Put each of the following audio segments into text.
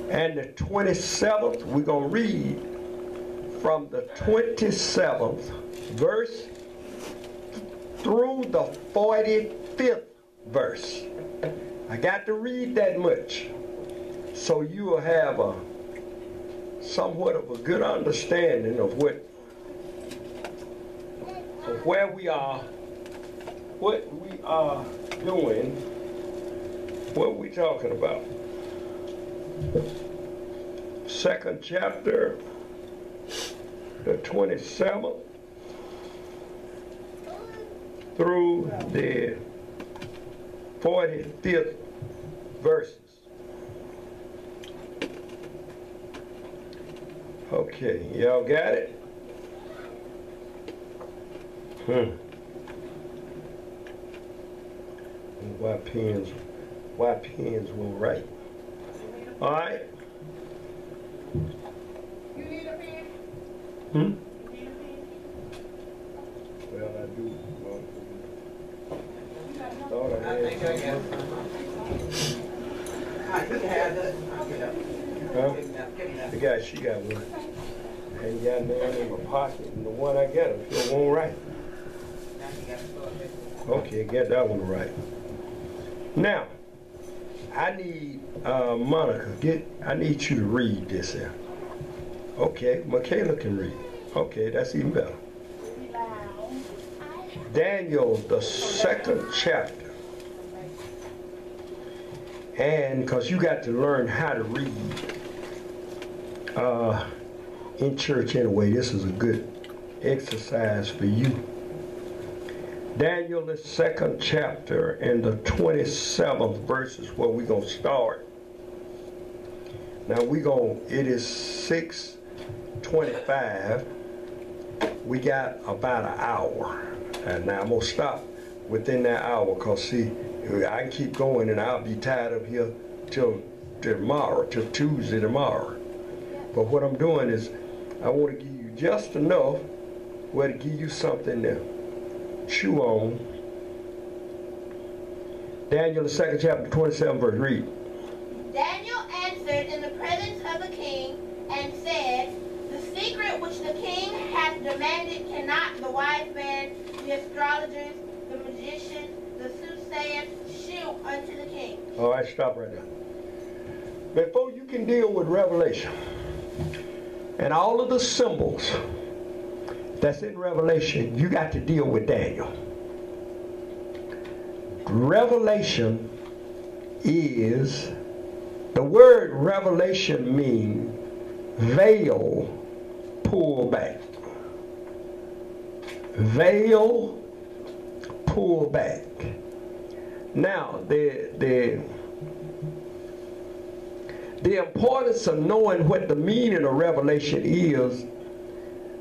And the 27th, we're going to read from the 27th verse through the 45th verse. I got to read that much so you will have a somewhat of a good understanding of where we are, what we are doing, what we talking about. Second chapter, the 27th through the 45th verses. Okay, y'all got it? Why pens won't write? All right. You need a pen? You need a pen? Well, I do. I think I got some. You can have this. I'll get up. Huh? Give me that. The guy, she got one. I ain't got none in my pocket, and the one I got, it still won't write. Now you got to start this. Okay, get that one right. Now, I need Monica. I need you to read this here. Okay, Michaela can read. Okay, that's even better. Daniel, the 2nd chapter. And because you got to learn how to read in church anyway, this is a good exercise for you. Daniel, the 2nd chapter and the 27th verse is where we're going to start. Now it is 6:25. We got about an hour. And now I'm going to stop within that hour because, see, I can keep going and I'll be tied up here till tomorrow, till Tuesday tomorrow. But what I'm doing is I want to give you just enough where to give you something to chew on. Daniel, the 2nd chapter, 27 verse, read. Daniel answered in the presence of the king and said, the secret which the king hath demanded cannot the wise man, the astrologers, the magicians, the soothsayers shew unto the king. All right, stop right there. Before you can deal with Revelation and all of the symbols that's in Revelation, you got to deal with Daniel. Revelation is, the word revelation means veil pull back. Veil pull back. Now, the importance of knowing what the meaning of revelation is,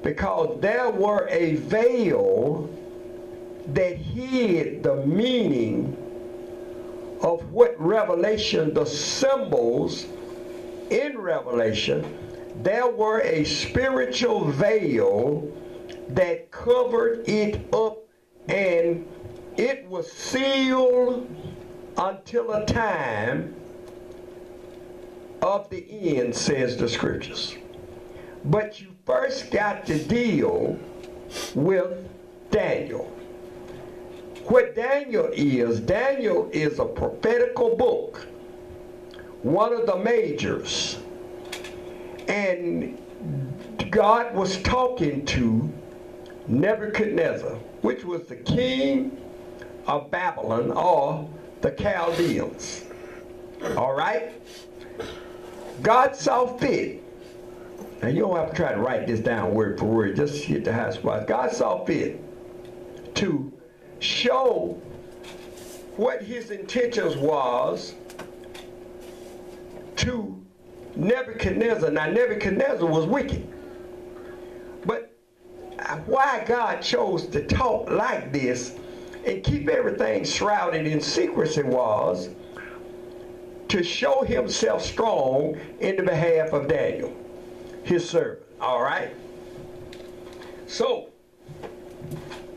because there were a veil that hid the meaning of what Revelation, the symbols in Revelation, there were a spiritual veil that covered it up, and it was sealed until a time of the end, says the scriptures. But you first got to deal with Daniel. What Daniel is a prophetical book, one of the majors. And God was talking to Nebuchadnezzar, which was the king of Babylon, or the Chaldeans. All right? God saw fit. Now you don't have to try to write this down word for word, just hit the high spot. God saw fit to show what his intentions was to Nebuchadnezzar. Now Nebuchadnezzar was wicked, but why God chose to talk like this and keep everything shrouded in secrecy was to show himself strong in the behalf of Daniel, his servant. All right? So,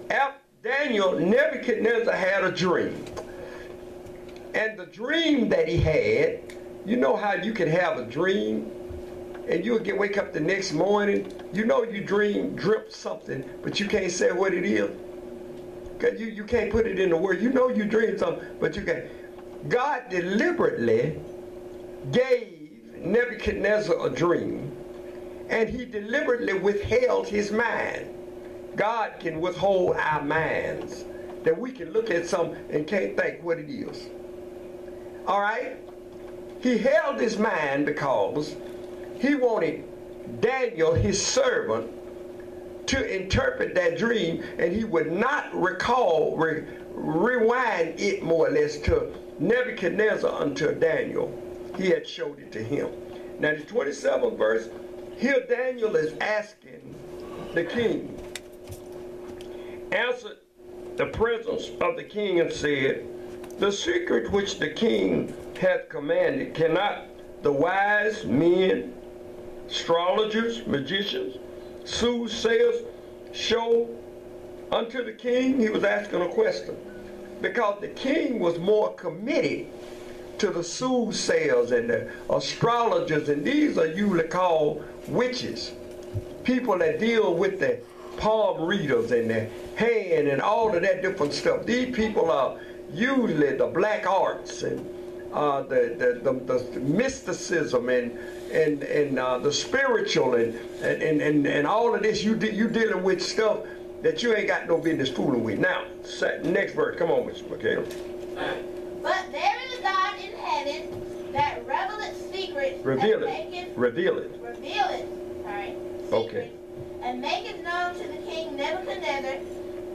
after Daniel, Nebuchadnezzar had a dream. And the dream that he had You know how you can have a dream and you'll wake up the next morning, you know you dreamt something, but you can't say what it is. Because you can't put it in the word. You know you dreamed something, but you can't. God deliberately gave Nebuchadnezzar a dream, and he deliberately withheld his mind. God can withhold our minds, that we can look at something and can't think what it is. All right? He held his mind because he wanted Daniel, his servant, to interpret that dream, and he would not rewind it more or less to Nebuchadnezzar until Daniel. He had showed it to him. Now the 27th verse, here Daniel is asking the king, answered the presence of the king and said, the secret which the king hath commanded cannot the wise men, astrologers, magicians, soothsayers show unto the king? He was asking a question because the king was more committed to the soothsayers and the astrologers, and these are usually called witches, people that deal with the palm readers and the hand and all of that different stuff. These people are usually the black arts and the mysticism and the spiritual and all of this. You dealing with stuff that you ain't got no business fooling with. Now, next verse. Come on, Mr. Michaela. But there is a God in heaven that revealeth secrets. Reveal it. Revealeth. Sorry. Secrets, okay. And maketh known to the king Nebuchadnezzar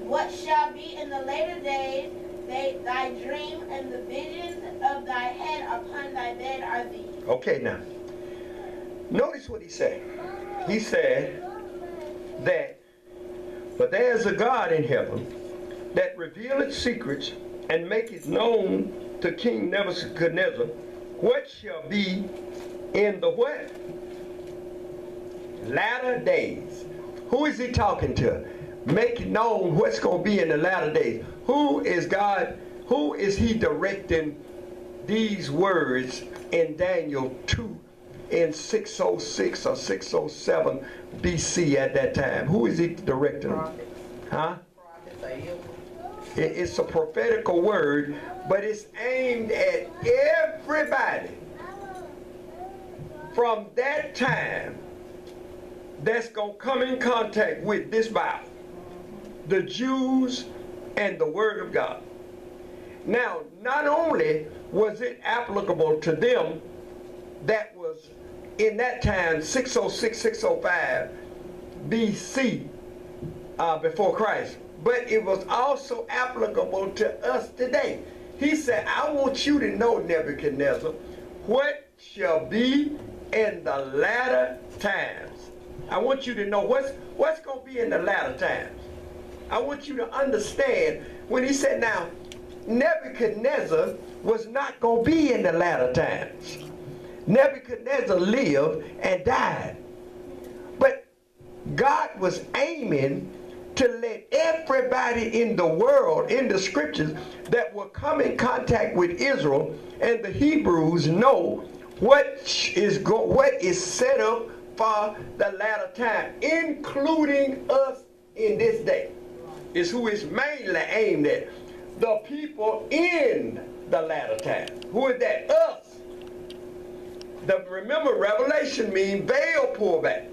what shall be in the later days. Thy dream and the visions of thy head upon thy bed are these. Okay, now. Notice what he said. He said that, but there is a God in heaven that revealeth secrets and maketh known to King Nebuchadnezzar what shall be in the what? Latter days. Who is he talking to? Make known what's going to be in the latter days. Who is God? Who is he directing these words in Daniel 2 in 606 or 607 BC at that time? Who is he directing them? Huh? It's a prophetical word, but it's aimed at everybody from that time that's going to come in contact with this Bible, the Jews and the Word of God. Now, not only was it applicable to them that was in that time 606, 605 BC before Christ, but it was also applicable to us today. He said, I want you to know, Nebuchadnezzar, what shall be in the latter times. I want you to know what's going to be in the latter times. I want you to understand when he said, now, Nebuchadnezzar was not going to be in the latter times. Nebuchadnezzar lived and died. But God was aiming to let everybody in the world, in the scriptures, that will come in contact with Israel and the Hebrews know what is set up for the latter time, including us in this day. Is who is mainly aimed at. The people in the latter time. Who is that? Us. Remember, Revelation means veil pull back.